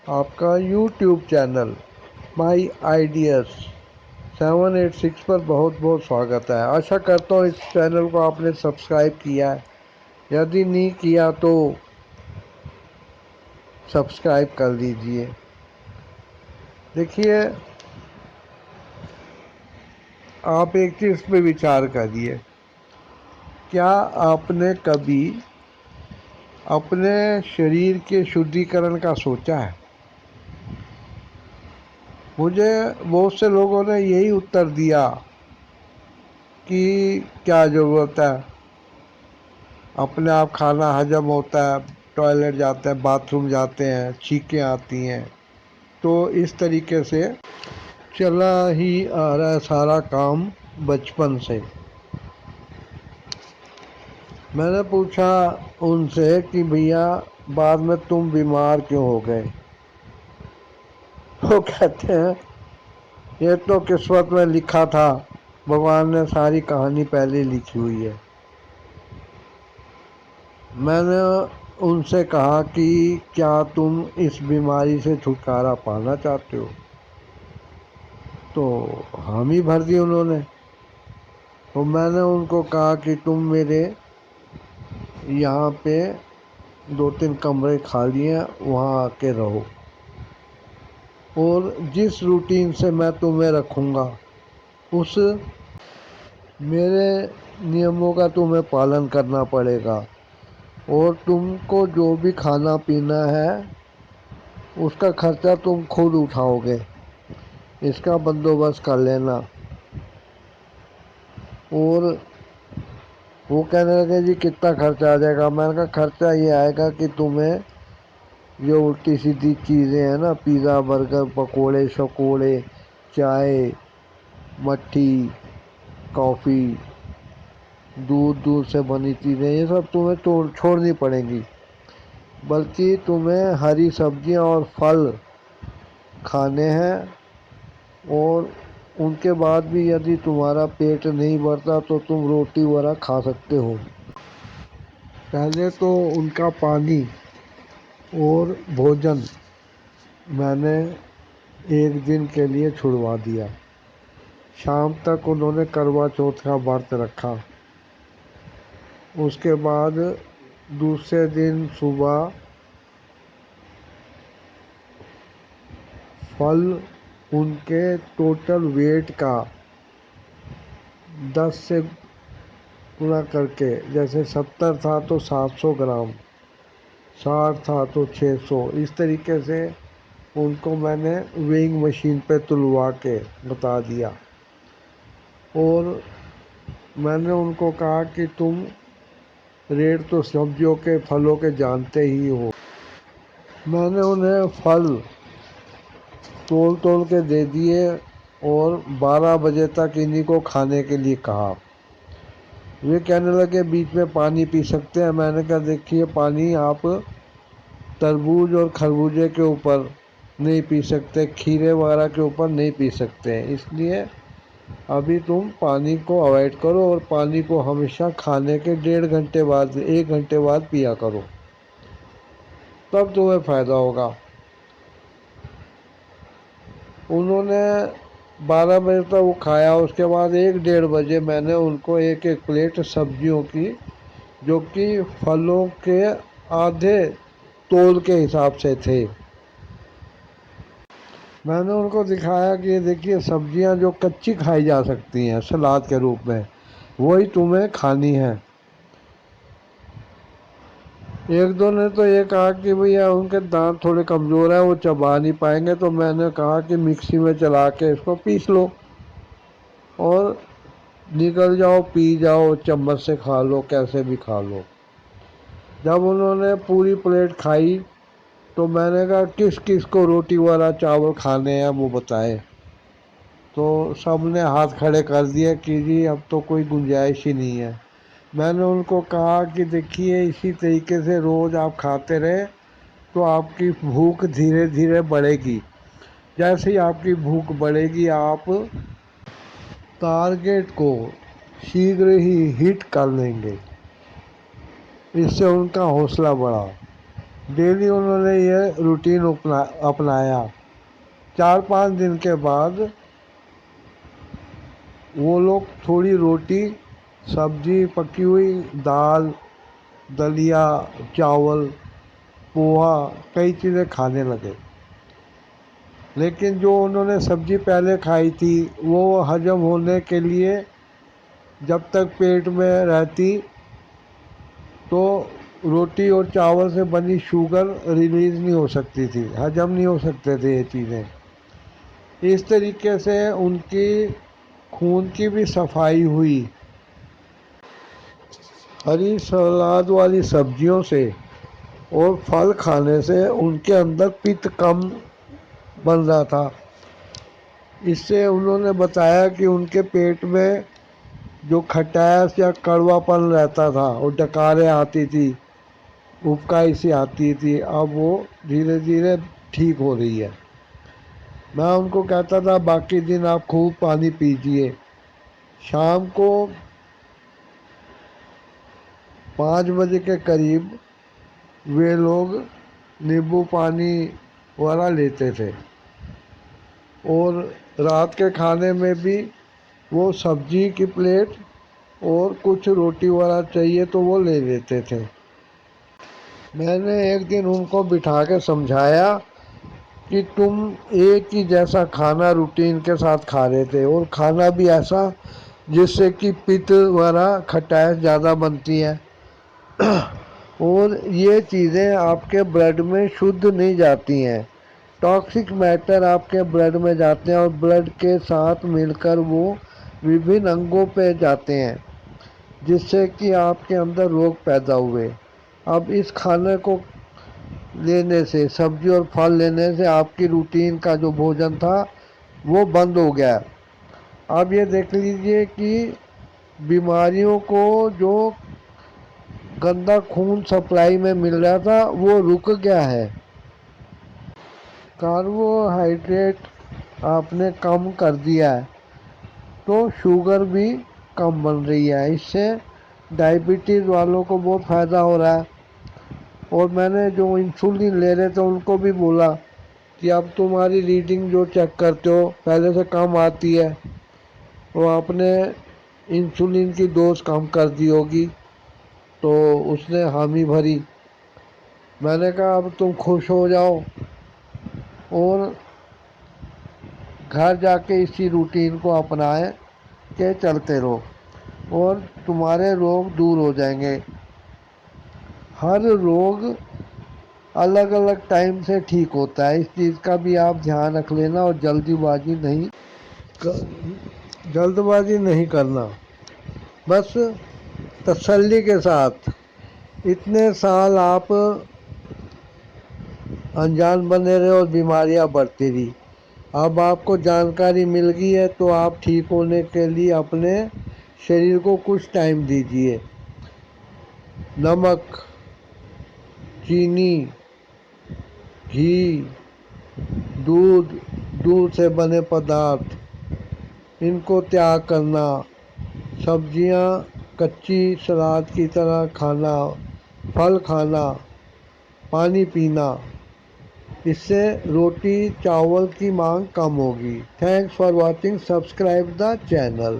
آپ کا YouTube channel مائی ideas 786 پر بہت بہت سواگت ہے۔ آشا کرتا ہوں اس چینل کو آپ نے سبسکرائب کیا ہے، یدی نہیں کیا تو سبسکرائب کر دیجئے۔ دیکھیے، آپ ایک چیز پہ وچار کریے، کیا آپ نے کبھی اپنے شریر کے شدھیکرن کا سوچا ہے؟ مجھے بہت سے لوگوں نے یہی اتر دیا کہ کیا ضرورت ہے، اپنے آپ کھانا ہجم ہوتا ہے، ٹوائلٹ جاتے ہیں، باتھ روم جاتے ہیں، چھینکیں آتی ہیں، تو اس طریقے سے چلا ہی آ رہا ہے سارا کام بچپن سے۔ میں نے پوچھا ان سے کہ بھیا بعد میں تم بیمار کیوں ہو گئے؟ وہ کہتے ہیں یہ تو قسمت میں لکھا تھا، بھگوان نے ساری کہانی پہلے لکھی ہوئی ہے۔ میں نے ان سے کہا کہ کیا تم اس بیماری سے چھٹکارا پانا چاہتے ہو؟ تو حامی بھر دی انہوں نے۔ تو میں نے ان کو کہا کہ تم میرے یہاں پہ 2-3 کمرے خالی ہیں، وہاں آ کے رہو، اور جس روٹین سے میں تمہیں رکھوں گا اس میرے نیموں کا تمہیں پالن کرنا پڑے گا، اور تم کو جو بھی کھانا پینا ہے اس کا خرچہ تم خود اٹھاؤ گے، اس کا بندوبست کر لینا۔ اور وہ کہنے لگے جی کتنا خرچہ آ جائے گا؟ میں نے کہا خرچہ یہ آئے گا کہ تمہیں جو الٹی سیدھی چیزیں ہیں نا، پیزا، برگر، پکوڑے شکوڑے، چائے، مٹھی، کافی، دودھ سے بنی چیزیں، یہ سب تمہیں چھوڑنی پڑیں گی، بلکہ تمہیں ہری سبزیاں اور پھل کھانے ہیں، اور ان کے بعد بھی یدی تمہارا پیٹ نہیں بھرتا تو تم روٹی وغیرہ کھا سکتے ہو۔ پہلے تو ان کا پانی اور بھوجن میں نے 1 دن کے لیے چھڑوا دیا۔ شام تک انہوں نے کروا چوتھ کا ورت رکھا۔ اس کے بعد دوسرے دن صبح پھل ان کے ٹوٹل ویٹ کا 10 سے گنا کر کے، جیسے 70 تھا تو 700 گرام، 60 تھا تو 600، اس طریقے سے ان کو میں نے ویئنگ مشین پہ تلوا کے بتا دیا۔ اور میں نے ان کو کہا کہ تم ریٹ تو سبزیوں کے، پھلوں کے جانتے ہی ہو۔ میں نے انہیں پھل تول کے دے دیے اور 12 بجے تک انہی کو کھانے کے لیے کہا۔ وہ کہنے لگے بیچ میں پانی پی سکتے ہیں؟ میں نے کہا دیکھیے، پانی آپ تربوز اور خربوزے کے اوپر نہیں پی سکتے، کھیرے وغیرہ کے اوپر نہیں پی سکتے، اس لیے ابھی تم پانی کو اوائڈ کرو، اور پانی کو ہمیشہ کھانے کے 1.5 گھنٹے بعد، 1 گھنٹے بعد پیا کرو، تب تمہیں فائدہ ہوگا۔ انہوں نے 12 بجے تک وہ کھایا۔ اس کے بعد 1-1:30 بجے میں نے ان کو 1 پلیٹ سبزیوں کی، جو کہ پھلوں کے آدھے تول کے حساب سے تھے، میں نے ان کو دکھایا کہ یہ دیکھیے سبزیاں جو کچی کھائی جا سکتی ہیں سلاد کے روپ میں، وہی تمہیں کھانی ہے۔ ایک دو نے تو یہ کہا کہ بھیا ان کے دانت تھوڑے کمزور ہیں، وہ چبا نہیں پائیں گے، تو میں نے کہا کہ مکسی میں چلا کے اس کو پیس لو اور نکل جاؤ، پی جاؤ، چمچ سے کھا لو، کیسے بھی کھا لو۔ جب انہوں نے پوری پلیٹ کھائی تو میں نے کہا کس کس کو روٹی والا چاول کھانے ہیں وہ بتائے، تو سب نے ہاتھ کھڑے کر دیے کہ جی اب تو کوئی گنجائش ہی نہیں ہے۔ میں نے ان کو کہا کہ دیکھیے اسی طریقے سے روز آپ کھاتے رہے تو آپ کی بھوک دھیرے دھیرے بڑھے گی، جیسے ہی آپ کی بھوک بڑھے گی آپ ٹارگیٹ کو شیغر ہی ہٹ کر لیں گے۔ اس سے ان کا حوصلہ بڑھا۔ ڈیلی انہوں نے یہ روٹین اپنایا۔ 4-5 دن کے بعد وہ لوگ تھوڑی روٹی، سبزی، پکی ہوئی دال، دلیا، چاول، پوہا، کئی چیزیں کھانے لگے۔ لیکن جو انہوں نے سبزی پہلے کھائی تھی وہ ہضم ہونے کے لیے جب تک پیٹ میں رہتی تو روٹی اور چاول سے بنی شوگر ریلیز نہیں ہو سکتی تھی، ہضم نہیں ہو سکتے تھے یہ چیزیں۔ اس طریقے سے ان کی خون کی بھی صفائی ہوئی۔ ہری سلاد والی سبزیوں سے اور پھل کھانے سے ان کے اندر پت کم بن رہا تھا۔ اس سے انہوں نے بتایا کہ ان کے پیٹ میں جو کھٹاس یا کڑوا پن رہتا تھا اور ڈکاریں آتی تھی، ابکائی سی آتی تھی، اب وہ دھیرے دھیرے ٹھیک ہو رہی ہے۔ میں ان کو کہتا تھا باقی دن آپ خوب پانی پیجئے۔ شام کو 5 بجے کے قریب وہ لوگ نیمبو پانی وغیرہ لیتے تھے، اور رات کے کھانے میں بھی وہ سبزی کی پلیٹ اور کچھ روٹی وغیرہ چاہیے تو وہ لے لیتے تھے۔ میں نے ایک دن ان کو بٹھا کے سمجھایا کہ تم ایک ہی جیسا کھانا روٹین کے ساتھ کھا رہے تھے، اور کھانا بھی ایسا جس سے کہ پت وغیرہ کھٹاس زیادہ بنتی ہے، اور یہ چیزیں آپ کے بلڈ میں شدھ نہیں جاتی ہیں، ٹاکسک میٹر آپ کے بلڈ میں جاتے ہیں اور بلڈ کے ساتھ مل کر وہ وبھن انگوں پہ جاتے ہیں، جس سے کہ آپ کے اندر روگ پیدا ہوئے۔ اب اس کھانے کو لینے سے، سبزی اور پھل لینے سے آپ کی روٹین کا جو بھوجن تھا وہ بند ہو گیا۔ اب یہ دیکھ لیجئے کہ بیماریوں کو جو گندا خون سپلائی میں مل رہا تھا وہ رک گیا ہے۔ کاربوہائیڈریٹ آپ نے کم کر دیا ہے تو شوگر بھی کم بن رہی ہے، اس سے ڈائبٹیز والوں کو بہت فائدہ ہو رہا ہے۔ اور میں نے جو انسولین لے رہے تھے ان کو بھی بولا کہ اب تمہاری ریڈنگ جو چیک کرتے ہو پہلے سے کم آتی ہے، وہ آپ نے انسولین کی ڈوز کم کر دی ہوگی، تو اس نے حامی بھری۔ میں نے کہا اب تم خوش ہو جاؤ اور گھر جا کے اسی روٹین کو اپنائیں کہ چلتے رہو، اور تمہارے روگ دور ہو جائیں گے۔ ہر روگ الگ الگ ٹائم سے ٹھیک ہوتا ہے، اس چیز کا بھی آپ دھیان رکھ لینا، اور جلد بازی نہیں کرنا۔ بس تسلی کے ساتھ اتنے سال آپ انجان بنے رہے اور بیماریاں بڑھتی رہی، اب آپ کو جانکاری مل گئی ہے تو آپ ٹھیک ہونے کے لیے اپنے شریر کو کچھ ٹائم دیجیے۔ نمک، چینی، گھی، دودھ سے بنے پدارتھ، ان کو تیاگ کرنا، سبزیاں کچی سلاد کی طرح کھانا، پھل کھانا، پانی پینا، اس سے روٹی چاول کی مانگ کم ہوگی۔ Thanks for watching, subscribe the channel.